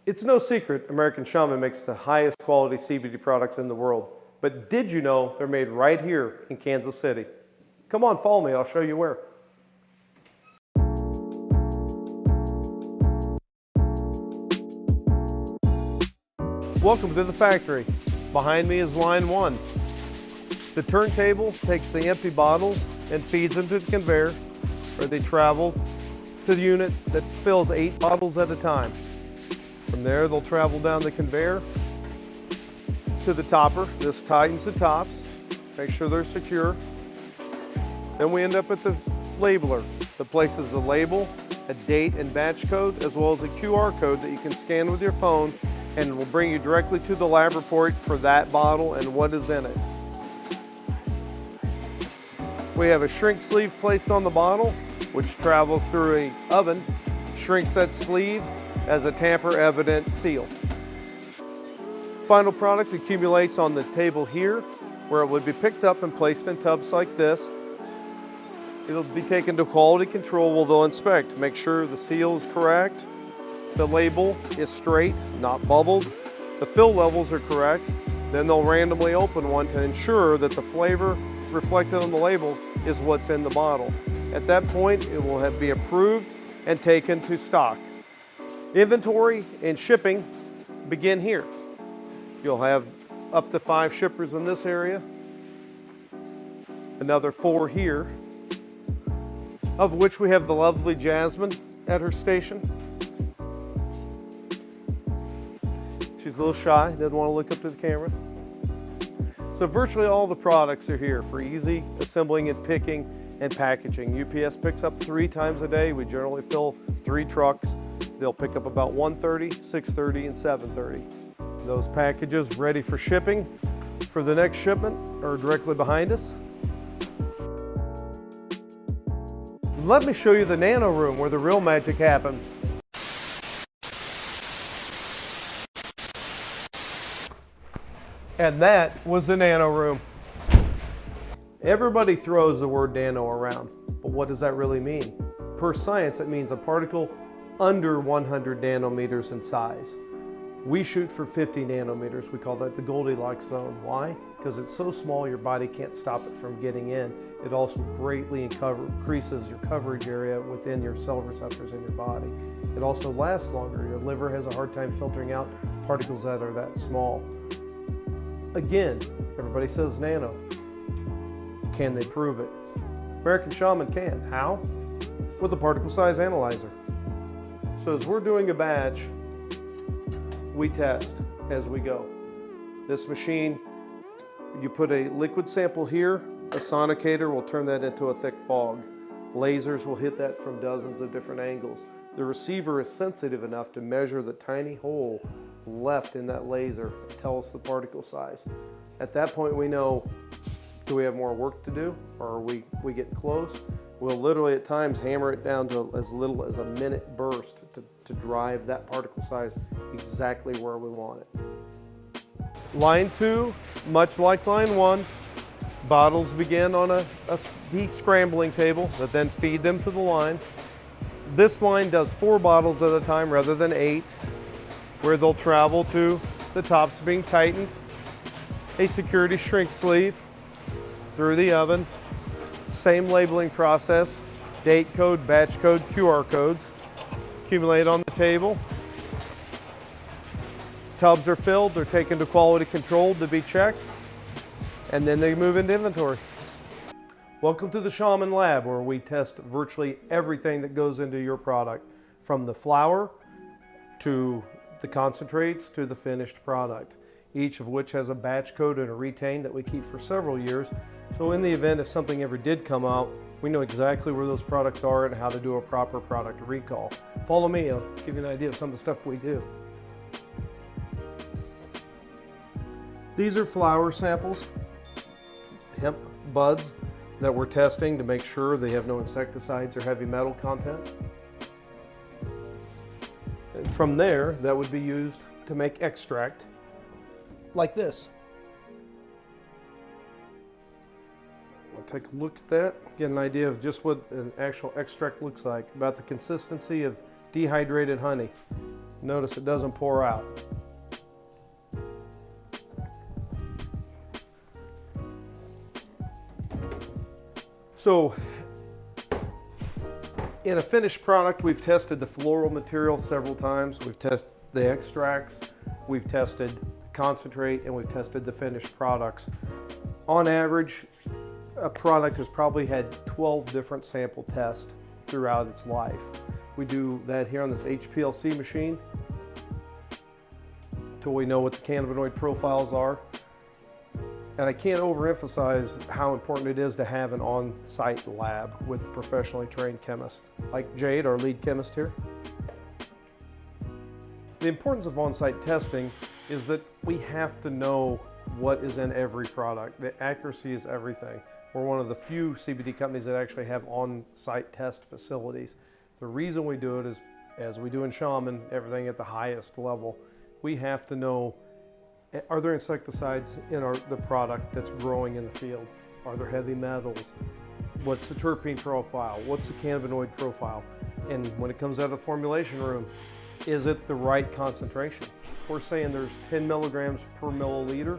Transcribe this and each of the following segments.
It's no secret American Shaman makes the highest quality CBD products in the world. But did you know they're made right here in Kansas City? Come on, follow me, I'll show you where. Welcome to the factory. Behind me is line 1. The turntable takes the empty bottles and feeds them to the conveyor, where they travel to the unit that fills 8 bottles at a time. From there, they'll travel down the conveyor to the topper. This tightens the tops, make sure they're secure. Then we end up at the labeler that places a label, a date and batch code, as well as a QR code that you can scan with your phone, and it will bring you directly to the lab report for that bottle and what is in it. We have a shrink sleeve placed on the bottle, which travels through an oven, shrinks that sleeve as a tamper-evident seal. Final product accumulates on the table here, where it would be picked up and placed in tubs like this. It'll be taken to quality control where they'll inspect, make sure the seal is correct, the label is straight, not bubbled, the fill levels are correct. Then they'll randomly open one to ensure that the flavor reflected on the label is what's in the bottle. At that point, it will be approved and taken to stock. Inventory and shipping begin here. You'll have up to 5 shippers in this area, another 4 here, of which we have the lovely Jasmine at her station. She's a little shy, doesn't want to look up to the camera. So virtually all the products are here for easy assembling and picking and packaging. UPS picks up 3 times a day. We generally fill 3 trucks. They'll pick up about 1:30, 6:30, and 7:30. Those packages ready for shipping for the next shipment are directly behind us. Let me show you the nano room where the real magic happens. And that was the nano room. Everybody throws the word nano around, but what does that really mean? Per science, it means a particle under 100 nanometers in size. We shoot for 50 nanometers. We call that the Goldilocks zone. Why? Because it's so small your body can't stop it from getting in. It also greatly increases your coverage area within your cell receptors in your body. It also lasts longer. Your liver has a hard time filtering out particles that are that small. Again, everybody says nano. Can they prove it? American Shaman can. How? With a particle size analyzer. So as we're doing a batch, we test as we go. This machine, you put a liquid sample here, a sonicator will turn that into a thick fog. Lasers will hit that from dozens of different angles. The receiver is sensitive enough to measure the tiny hole left in that laser and tell us the particle size. At that point we know, do we have more work to do, or are we getting close? We'll literally at times hammer it down to as little as a minute burst to drive that particle size exactly where we want it. Line 2, much like line 1, bottles begin on a de-scrambling table that then feed them to the line. This line does 4 bottles at a time rather than 8, where they'll travel to the tops being tightened, a security shrink sleeve through the oven, same labeling process, date code, batch code, QR codes, accumulate on the table. Tubs are filled, they're taken to quality control to be checked, and then they move into inventory. Welcome to the Shaman Lab, where we test virtually everything that goes into your product, from the flower to the concentrates to the finished product, each of which has a batch code and a retain that we keep for several years. So in the event if something ever did come out, we know exactly where those products are and how to do a proper product recall. Follow me, I'll give you an idea of some of the stuff we do. These are flower samples, hemp buds that we're testing to make sure they have no insecticides or heavy metal content. And from there, that would be used to make extract like this. We'll take a look at that, get an idea of just what an actual extract looks like, about the consistency of dehydrated honey. Notice it doesn't pour out. So in a finished product, we've tested the floral material several times. We've tested the extracts, we've tested the concentrate, and we've tested the finished products. On average, a product has probably had 12 different sample tests throughout its life. We do that here on this HPLC machine till we know what the cannabinoid profiles are. And I can't overemphasize how important it is to have an on-site lab with a professionally trained chemist, like Jade, our lead chemist here. The importance of on-site testing is that we have to know what is in every product. The accuracy is everything. We're one of the few CBD companies that actually have on-site test facilities. The reason we do it is, as we do in Shaman, everything at the highest level. We have to know, are there insecticides in the product that's growing in the field? Are there heavy metals? What's the terpene profile? What's the cannabinoid profile? And when it comes out of the formulation room, is it the right concentration? If we're saying there's 10 milligrams per milliliter,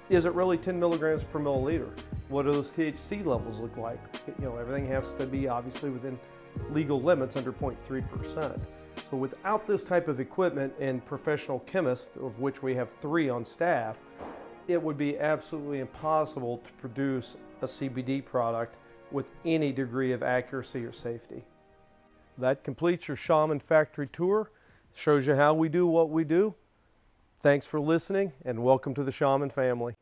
is it really 10 milligrams per milliliter? What do those THC levels look like? You know, everything has to be obviously within legal limits under 0.3%. So without this type of equipment and professional chemists, of which we have 3 on staff, it would be absolutely impossible to produce a CBD product with any degree of accuracy or safety. That completes your Shaman factory tour. Shows you how we do what we do. Thanks for listening, and welcome to the Shaman family.